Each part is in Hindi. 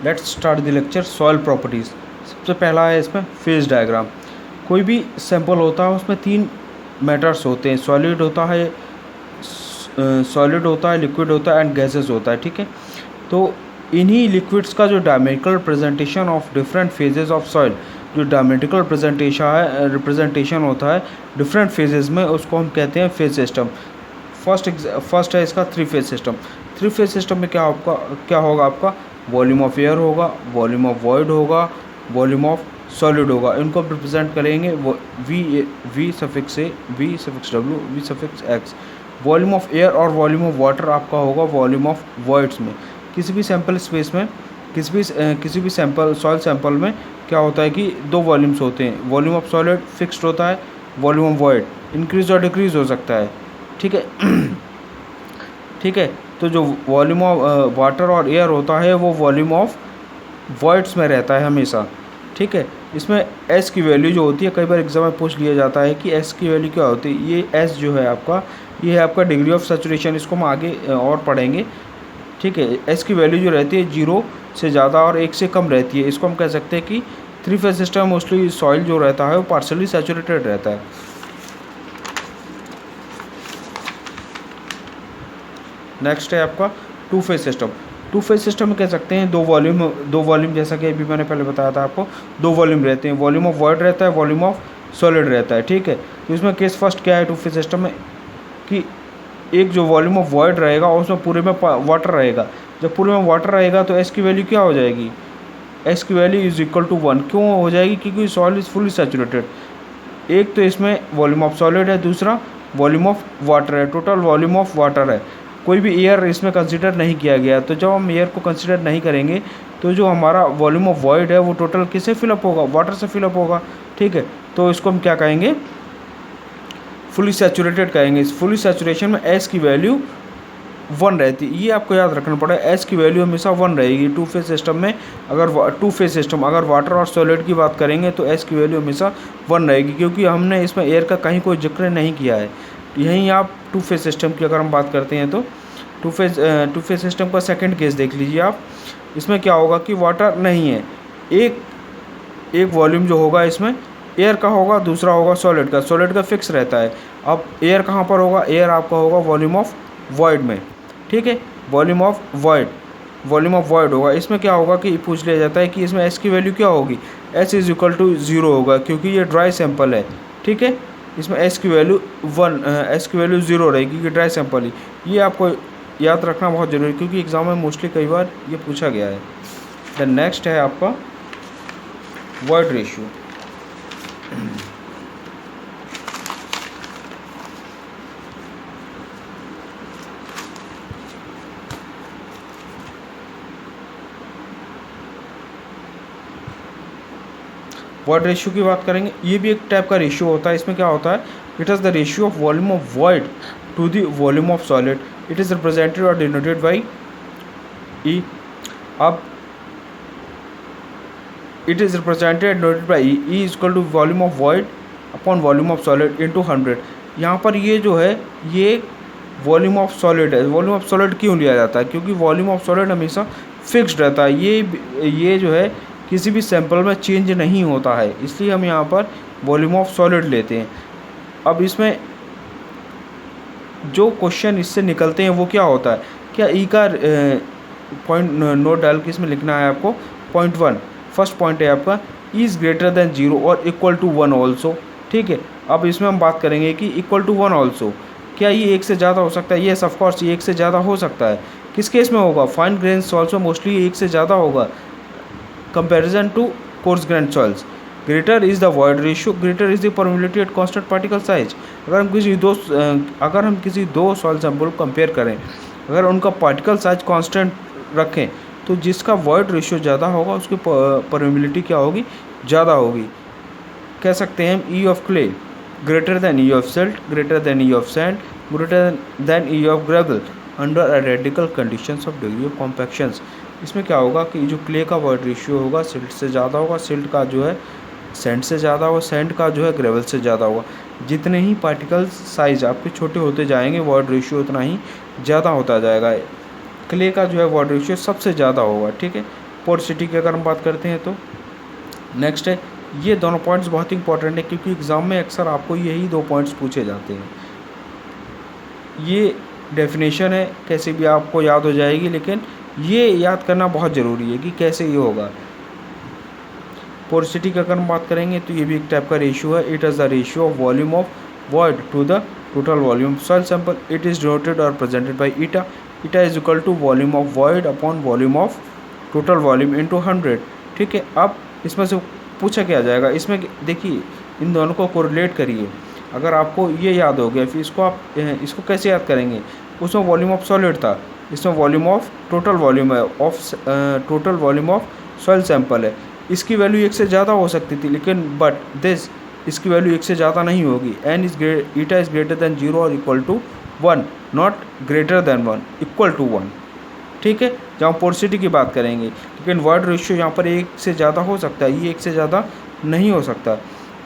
Let's start the lecture soil properties. सबसे पहला है इसमें फेज डायग्राम। कोई भी सैंपल होता है उसमें 3 मैटर्स होते हैं, सॉलिड होता है, लिक्विड होता है एंड गैसेस होता है। ठीक है, तो इन्हीं लिक्विड्स का जो diametrical presentation of different phases of soil, जो डायमेट्रिकल रिप्रेजेंटेशन होता है डिफरेंट फेजेस में, उसको हम कहते हैं फेज सिस्टम। फर्स्ट है इसका 3 फेज सिस्टम। 3 फेज सिस्टम में क्या होगा आपका वॉल्यूम ऑफ एयर होगा, वॉल्यूम ऑफ वॉइड होगा, वॉल्यूम ऑफ सॉलिड होगा। इनको रिप्रेजेंट करेंगे V suffix A, V suffix W, V suffix X. Volume of air और वॉल्यूम ऑफ वाटर आपका होगा वॉल्यूम ऑफ वॉइड्स में। किसी भी सैंपल स्पेस में, किसी भी सैंपल सॉइल सैंपल में क्या होता है कि 2 वॉल्यूम्स होते हैं। वॉल्यूम ऑफ सॉलिड फिक्स्ड होता है, वॉल्यूम ऑफ वॉइड इंक्रीज और डिक्रीज हो सकता है। ठीक है ठीक है, तो जो वॉल्यूम ऑफ वाटर और एयर होता है वो वॉल्यूम ऑफ वॉइड्स में रहता है हमेशा। ठीक है, इसमें एस की वैल्यू जो होती है, कई बार एग्जाम में पूछ लिया जाता है कि एस की वैल्यू क्या होती है। ये एस जो है आपका, ये है आपका डिग्री ऑफ सैचुरेशन। इसको हम आगे और पढ़ेंगे। ठीक है, एस की वैल्यू जो रहती है 0 से ज़्यादा और 1 से कम रहती है। इसको हम कह सकते हैं कि 3 फेज सिस्टम मोस्टली सॉइल जो रहता है वो पार्शली सैचुरेटेड रहता है। नेक्स्ट है आपका 2 फेज सिस्टम। 2 फेज सिस्टम में कह सकते हैं दो वॉल्यूम, जैसा कि अभी मैंने पहले बताया था आपको, 2 वॉल्यूम रहते हैं। वॉल्यूम ऑफ वॉइड रहता है, वॉल्यूम ऑफ सॉलिड रहता है। ठीक है, तो इसमें केस फर्स्ट क्या है 2 फेज सिस्टम में कि एक जो वॉल्यूम ऑफ वॉइड रहेगा उसमें पूरे में वाटर रहेगा। जब पूरे में वाटर रहेगा तो एस की वैल्यू क्या हो जाएगी, एस की वैल्यू इज इक्वल टू 1। क्यों हो जाएगी, क्योंकि सॉइल इज फुली सैचुरेटेड। एक तो इसमें वॉल्यूम ऑफ सॉलिड है, दूसरा वॉल्यूम ऑफ वाटर है, टोटल वॉल्यूम ऑफ वाटर है। कोई भी एयर इसमें कंसिडर नहीं किया गया। तो जब हम एयर को कंसिडर नहीं करेंगे तो जो हमारा वॉल्यूम ऑफ वॉइड है वो टोटल किससे फिलअप होगा, वाटर से फिलअप होगा। ठीक है, तो इसको हम क्या कहेंगे, फुली सैचुरेटेड कहेंगे। इस फुली सैचुरेशन में एस की वैल्यू 1 रहती है। ये आपको याद रखना पड़ेगा, एस की वैल्यू हमेशा 1 रहेगी 2 फेज सिस्टम में। अगर वाटर और सॉलिड की बात करेंगे तो एस की वैल्यू हमेशा 1 रहेगी, क्योंकि हमने इसमें एयर का कहीं कोई जिक्र नहीं किया है। यहीं आप 2 फेज सिस्टम की अगर हम बात करते हैं तो 2 फेज सिस्टम का सेकंड केस देख लीजिए आप। इसमें क्या होगा कि वाटर नहीं है, एक वॉल्यूम जो होगा इसमें एयर का होगा, दूसरा होगा सॉलिड का। सॉलिड का फिक्स रहता है। अब एयर कहाँ पर होगा, एयर आपका होगा वॉल्यूम ऑफ वॉइड में। ठीक है, वॉल्यूम ऑफ वॉइड होगा। इसमें क्या होगा कि पूछ लिया जाता है कि इसमें एस की वैल्यू क्या होगी, एस इज इक्वल टू 0 होगा, क्योंकि ये ड्राई सैंपल है। ठीक है, इसमें एस की वैल्यू 0 रहेगी, क्योंकि ड्राई सैंपल ही। ये आपको याद रखना बहुत ज़रूरी है, क्योंकि एग्जाम में मोस्टली कई बार ये पूछा गया है। द नेक्स्ट है आपका वॉइड रेशियो। वॉइड रेशियो की बात करेंगे, ये भी एक टाइप का रेशियो होता है। इसमें क्या होता है, it is the ratio of volume of void to the volume of solid. It is represented और डिनोटेड बाई ई। अब it is represented denoted by E is equal to volume of void upon volume of solid into 100। यहाँ पर ये जो है ये वॉल्यूम ऑफ सॉलिड है। वॉल्यूम ऑफ सॉलिड क्यों लिया जाता है, क्योंकि वॉल्यूम ऑफ सॉलिड हमेशा फिक्स्ड रहता है। ये जो है किसी भी सैंपल में चेंज नहीं होता है, इसलिए हम यहाँ पर वॉल्यूम ऑफ सॉलिड लेते हैं। अब इसमें जो क्वेश्चन इससे निकलते हैं वो क्या होता है, क्या ई का पॉइंट नोट डाल के इसमें लिखना है आपको। पॉइंट 1 फर्स्ट पॉइंट है आपका, ई इज़ ग्रेटर देन 0 और इक्वल टू 1 ऑल्सो। ठीक है, अब इसमें हम बात करेंगे कि इक्वल टू 1 ऑल्सो, क्या ये 1 से ज़्यादा हो सकता है। येस ऑफ कोर्स ये 1 से ज़्यादा हो सकता है। किस केस में होगा, फाइन ग्रेन सॉल्स में मोस्टली 1 से ज़्यादा होगा comparison to coarse grain soils. Greater is the void ratio, greater is the permeability at constant particle size. अगर हम किसी दो सॉइल सैंपल को कंपेयर करें, अगर उनका पार्टिकल साइज कांस्टेंट रखें, तो जिसका वॉइड रेशियो ज़्यादा होगा उसकी परमिबिलिटी क्या होगी, ज़्यादा होगी। कह सकते हैं हम e of clay greater than e of silt, greater than e of sand, greater than e of gravel under identical conditions of degree of compactions. इसमें क्या होगा कि जो क्ले का वॉइड रेशियो होगा सिल्ट से ज़्यादा होगा, सिल्ट का जो है सैंड से ज़्यादा होगा, सैंड का जो है ग्रेवल से ज़्यादा होगा। जितने ही पार्टिकल साइज आपके छोटे होते जाएंगे वॉइड रेशियो उतना ही ज़्यादा होता जाएगा। क्ले का जो है वॉइड रेशियो सबसे ज़्यादा होगा। ठीक है, पोरोसिटी की अगर हम बात करते हैं तो नेक्स्ट है, ये दोनों पॉइंट्स बहुत ही इंपॉर्टेंट है क्योंकि एग्ज़ाम में अक्सर आपको यही 2 पॉइंट्स पूछे जाते हैं। ये डेफिनेशन है, कैसे भी आपको याद हो जाएगी, लेकिन ये याद करना बहुत ज़रूरी है कि कैसे ये होगा। पोरोसिटी की अगर हम बात करेंगे तो ये भी एक टाइप का रेशियो है। It is the ratio of volume of void to the total volume soil sample. It is denoted और presented by eta. Eta is equal to volume of void upon volume of total volume into 100। ठीक है, अब इसमें से पूछा क्या जाएगा, इसमें देखिए इन दोनों को कोरिलेट करिए। अगर आपको ये याद हो गया, फिर इसको कैसे याद करेंगे। उसमें वॉल्यूम ऑफ सॉलिड था, इसमें वॉल्यूम ऑफ टोटल वॉल्यूम है, total volume of soil sample है। इसकी वैल्यू 1 से ज़्यादा हो सकती थी, लेकिन बट दिस इसकी वैल्यू 1 से ज़्यादा नहीं होगी। N is eta is greater than 0 और equal to 1, not greater than 1, equal to 1। ठीक है, जहाँ पोरोसिटी की बात करेंगे, लेकिन वॉइड रेशियो यहाँ पर 1 से ज़्यादा हो सकता है, ये 1 से ज़्यादा नहीं हो सकता।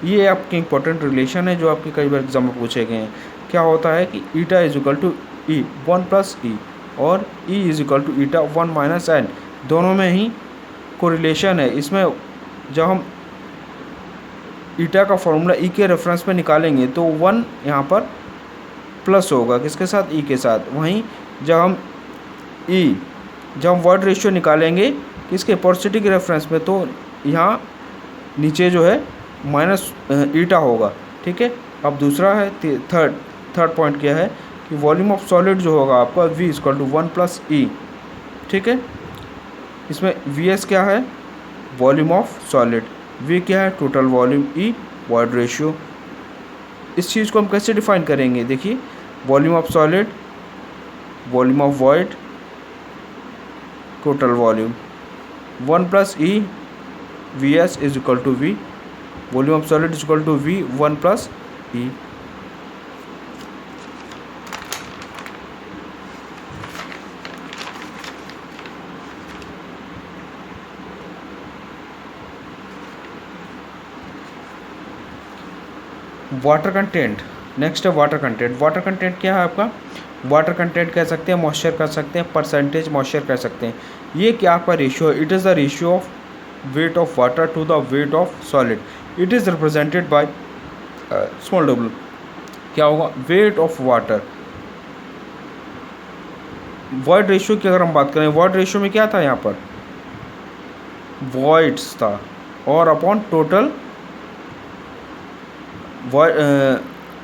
ये आपके इंपॉर्टेंट रिलेशन है जो आपके कई बार एग्जाम में पूछे गए हैं। क्या होता है कि eta is equal to e 1 plus e और e is equal to eta 1 minus n, दोनों में ही कोरिलेशन है। इसमें जब हम ईटा का फॉर्मूला ई के रेफरेंस में निकालेंगे तो 1 यहाँ पर प्लस होगा, किसके साथ, ई के साथ। वहीं जब हम वॉइड रेशियो निकालेंगे किसके, पोरोसिटी के रेफरेंस में, तो यहाँ नीचे जो है माइनस ईटा होगा। ठीक है, अब दूसरा है थर्ड पॉइंट क्या है कि वॉल्यूम ऑफ सॉलिड जो होगा आपका V इक्वल टू 1 प्लस ई। ठीक है, इसमें Vs क्या है, वॉल्यूम ऑफ सॉलिड, V क्या है, total volume, E void ratio. इस चीज़ को हम कैसे डिफाइन करेंगे, देखिए volume of solid, volume of void, total volume, 1 plus E Vs is equal to V, volume of solid is equal to V 1 plus E. Water content, next है वाटर कंटेंट। वाटर कंटेंट क्या है आपका, वाटर कंटेंट कह सकते हैं, मॉइस्चर कह सकते हैं, परसेंटेज मॉइस्चर कह सकते हैं। ये क्या आपका रेशियो है, it is the ratio of weight of water to the weight of solid. It is represented by small w। क्या होगा, weight of water. Void ratio की अगर हम बात करें, वॉइड रेशियो में क्या था, यहाँ पर वॉइड्स था और अपॉन टोटल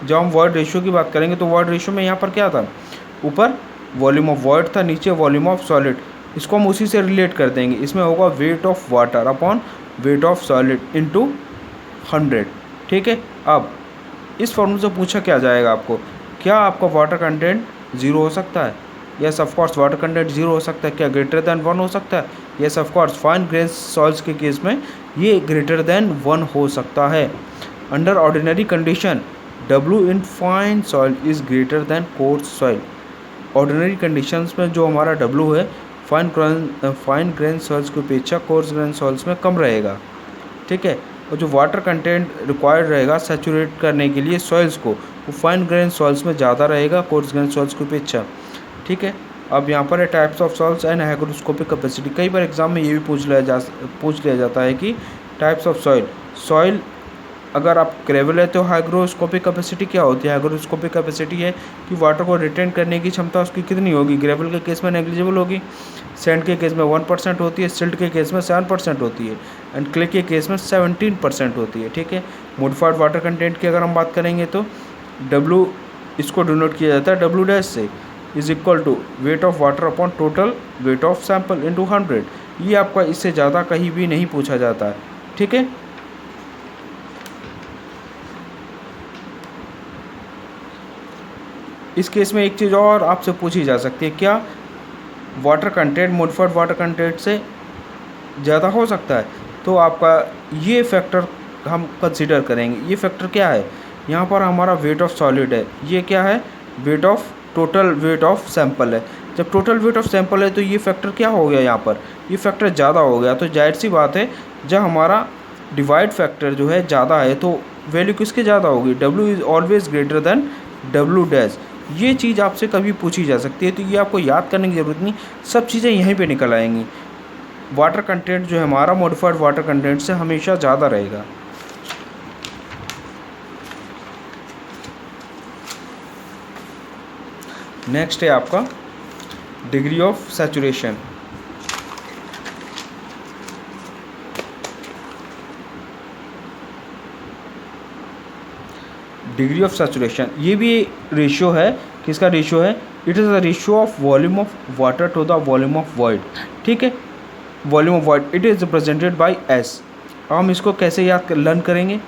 जब हम वॉइड रेशियो की बात करेंगे तो वॉइड रेशियो में यहाँ पर क्या था, ऊपर वॉल्यूम ऑफ वॉइड था, नीचे वॉल्यूम ऑफ सॉलिड। इसको हम उसी से रिलेट कर देंगे, इसमें होगा weight of water upon weight of solid into 100। ठीक है, अब इस फॉर्मूले से पूछा क्या जाएगा आपको, क्या आपका वाटर कंटेंट 0 हो सकता है, yes of course water content 0 हो सकता है। क्या ग्रेटर दैन 1 हो सकता है, yes of course fine grain soils के केस में ये ग्रेटर दैन 1 हो सकता है। Under ordinary condition W in fine soil is greater then course soil. Ordinary conditions में जो हमारा W है फाइन ग्रेन सॉइल्स की अपेक्षा कोर्स ग्रेन सॉइल्स में कम रहेगा। ठीक है, और जो वाटर कंटेंट रिक्वायर्ड रहेगा सैचुरेट करने के लिए सॉइल्स को, वो फाइन ग्रेन सॉइल्स में ज़्यादा रहेगा कोर्स ग्रेन सॉइल्स की अपेक्षा। ठीक है, अब यहाँ पर है types of soils and hygroscopic capacity. कई बार एग्जाम में ये भी पूछ लिया जाता है कि टाइप्स ऑफ सॉइल अगर आप ग्रेवल है तो हाइग्रोस्कोपिक कैपेसिटी क्या होती है। हाइग्रोस्कोपिक कैपेसिटी है कि वाटर को रिटेन करने की क्षमता उसकी कितनी होगी। ग्रेवल के केस में नेग्लिजिबल होगी, सैंड के केस में 1% होती है, सिल्ट के केस में 7% होती है एंड क्ले के केस में 17% होती है। ठीक है, मोडिफाइड वाटर कंटेंट की अगर हम बात करेंगे तो W इसको डिनोट किया जाता है W डैश से, is equal to weight of water upon total weight of sample into 100। ये आपका इससे ज़्यादा कहीं भी नहीं पूछा जाता है। ठीक है, इस केस में एक चीज़ और आपसे पूछी जा सकती है, क्या water content modified water content से ज़्यादा हो सकता है। तो आपका ये फैक्टर हम कंसीडर करेंगे। ये फैक्टर क्या है, यहाँ पर हमारा वेट ऑफ सॉलिड है, ये क्या है, weight of total weight of sample है। जब टोटल वेट ऑफ सैंपल है तो ये फैक्टर क्या हो गया, यहाँ पर ये फैक्टर ज़्यादा हो गया। तो जाहिर सी बात है, जब हमारा डिवाइड फैक्टर जो है ज़्यादा है तो वैल्यू किसके ज़्यादा होगी, W is always greater than W dash. ये चीज़ आपसे कभी पूछी जा सकती है, तो ये आपको याद करने की ज़रूरत नहीं, सब चीज़ें यहीं पे निकल आएंगी। वाटर कंटेंट जो है हमारा मॉडिफाइड वाटर कंटेंट से हमेशा ज़्यादा रहेगा। नेक्स्ट है आपका degree of saturation. Degree of saturation ये भी रेशियो है, किसका रेशियो है? It is the ratio of volume of water to the volume of void. ठीक है, volume of void it is represented by S. हम इसको कैसे लर्न करेंगे?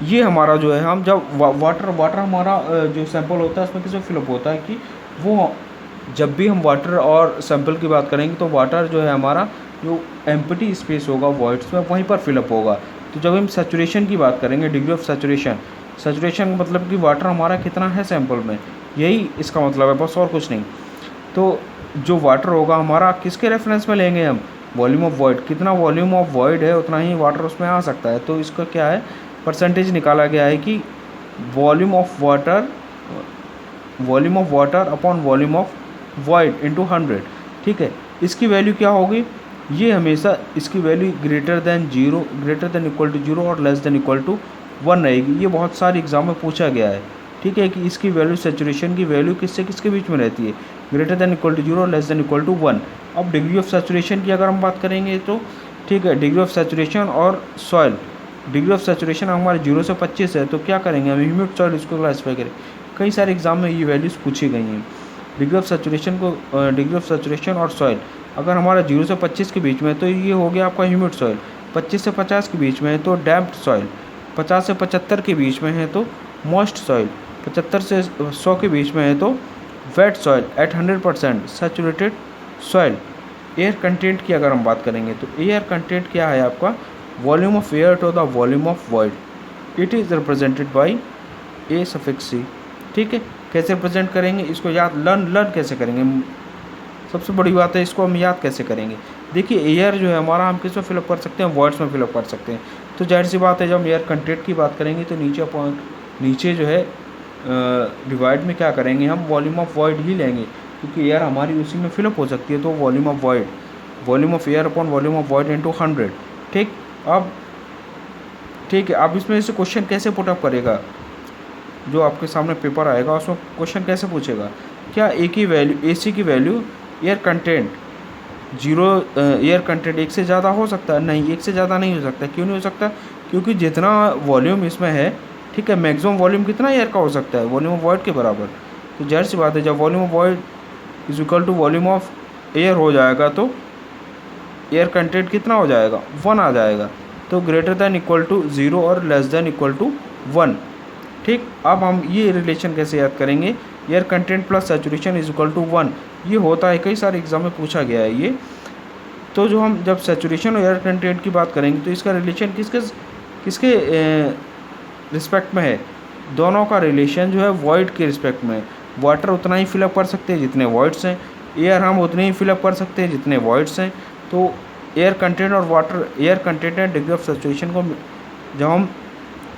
ये हमारा जो है, हम जब वाटर हमारा जो सैंपल होता है उसमें किसमें फिलअप होता है कि वो, जब भी हम वाटर और सैंपल की बात करेंगे तो वाटर जो है हमारा जो एम्प्टी स्पेस होगा वॉइड्स में वहीं पर फिलअप होगा। तो जब हम सैचुरेशन की बात करेंगे, डिग्री ऑफ सैचुरेशन, सैचुरेशन का मतलब कि वाटर हमारा कितना है सैंपल में, यही इसका मतलब है, बस और कुछ नहीं। तो जो वाटर होगा हमारा किसके रेफरेंस में लेंगे हम? Volume of void. कितना वॉल्यूम ऑफ वॉइड है उतना ही वाटर उसमें आ सकता है। तो इसका क्या है, परसेंटेज निकाला गया है कि volume of water upon volume of void into 100। ठीक है, इसकी वैल्यू क्या होगी? ये हमेशा इसकी value greater than equal to 0 और लेस देन इक्वल टू 1 रहेगी। ये बहुत सारे एग्जाम में पूछा गया है। ठीक है, कि इसकी वैल्यू, सैचुरेशन की वैल्यू किससे किसके बीच में रहती है? ग्रेटर देन इक्वल टू 0 और लेस देन इक्वल टू 1। अब डिग्री ऑफ सैचुरेशन की अगर हम बात करेंगे तो ठीक है, डिग्री ऑफ सैचुरेशन और सॉइल, डिग्री ऑफ सैचुरेशन हमारे 0 से 25 है, तो क्या करेंगे हम? ह्यूमिड सॉइल इसको क्लासीफाई करें। कई सारे एग्जाम में ये वैल्यूज़ पूछी गई हैं। डिग्री ऑफ सैचुरेशन और सॉइल अगर हमारा 0 से 25 के बीच में है तो ये हो गया आपका ह्यूमिड सॉइल। 25 से 50 के बीच में है तो डैम्प्ड सॉइल। 50 से 75 के बीच में है तो मॉइस्ट सॉइल। 75 से 100 के बीच में है तो wait soil eight 100% saturated soil. Air content की अगर हम बात करेंगे तो एयर कंटेंट क्या है आपका? Volume of air to the volume of void. It is represented by a suffix c. ठीक है, कैसे रिप्रेजेंट करेंगे इसको? लर्न कैसे करेंगे? सबसे बड़ी बात है, इसको हम याद कैसे करेंगे? देखिए, एयर जो है हमारा हम किस में फिलअप कर सकते हैं? वर्ड्स में फिलअप कर सकते हैं। तो जाहिर सी बात है, जब हम एयर कंटेंट की बात करेंगे तो नीचे जो है डिवाइड में क्या करेंगे हम? वॉल्यूम ऑफ वॉइड ही लेंगे, क्योंकि एयर हमारी उसी में फिलअप हो सकती है। तो volume of air upon volume of void into 100। ठीक है, अब इसमें से क्वेश्चन कैसे पुटअप करेगा? जो आपके सामने पेपर आएगा उसमें क्वेश्चन कैसे पूछेगा? क्या ए की वैल्यू, AC की वैल्यू एयर कंटेंट 1 से ज़्यादा हो सकता है? नहीं, 1 से ज़्यादा नहीं हो सकता। क्यों नहीं हो सकता? क्योंकि जितना वॉल्यूम इसमें है, ठीक है, मैक्सिमम वॉल्यूम कितना एयर का हो सकता है? वॉल्यूम ऑफ वॉइड के बराबर। तो जाहिर सी बात है, जब volume of void is equal to volume of air हो जाएगा तो एयर कंटेंट कितना हो जाएगा? 1 आ जाएगा। तो ग्रेटर दैन इक्वल टू 0 और लेस दैन इक्वल टू 1। ठीक, अब हम ये रिलेशन कैसे याद करेंगे? Air content plus saturation is equal to 1। ये होता है, कई सारे एग्जाम में पूछा गया है ये। तो जो हम जब सैचुरेशन और एयर कंटेंट की बात करेंगे तो इसका रिलेशन किसके रिस्पेक्ट में है? दोनों का रिलेशन जो है वॉइड के रिस्पेक्ट में है। वाटर उतना ही फिलअप कर सकते हैं जितने वॉइड्स हैं, एयर हम उतने ही फिलअप कर सकते हैं जितने वॉइड्स हैं। तो air content and degree of saturation को जब हम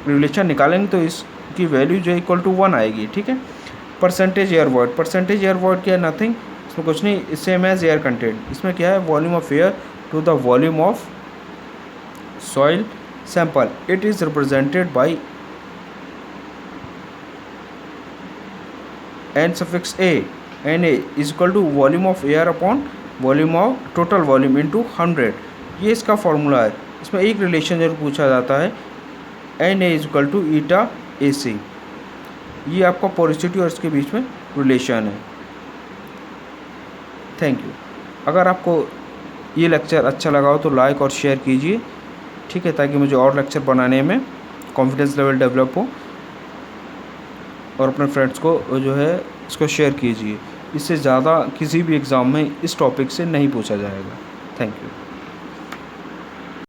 रिलेशन निकालेंगे तो इसकी वैल्यू जो है इक्वल टू 1 आएगी। ठीक है, परसेंटेज एयर वॉइड क्या है? नथिंग, इसमें कुछ नहीं, सेम एज एयर कंटेंट। इसमें क्या है? Volume of air to the volume of soil sample. It is represented by N suffix A, N A is equal to volume of air upon volume of total volume into 100। ये इसका फॉर्मूला है। इसमें एक रिलेशन जरूर पूछा जाता है, n A is equal to eta a c. ये आपका पोरोसिटी और इसके बीच में रिलेशन है। Thank you. अगर आपको ये लेक्चर अच्छा लगा हो तो लाइक और शेयर कीजिए, ठीक है, ताकि मुझे और लेक्चर बनाने में कॉन्फिडेंस लेवल डेवलप हो। और अपने फ्रेंड्स को जो है इसको शेयर कीजिए। इससे ज़्यादा किसी भी एग्ज़ाम में इस टॉपिक से नहीं पूछा जाएगा। Thank you.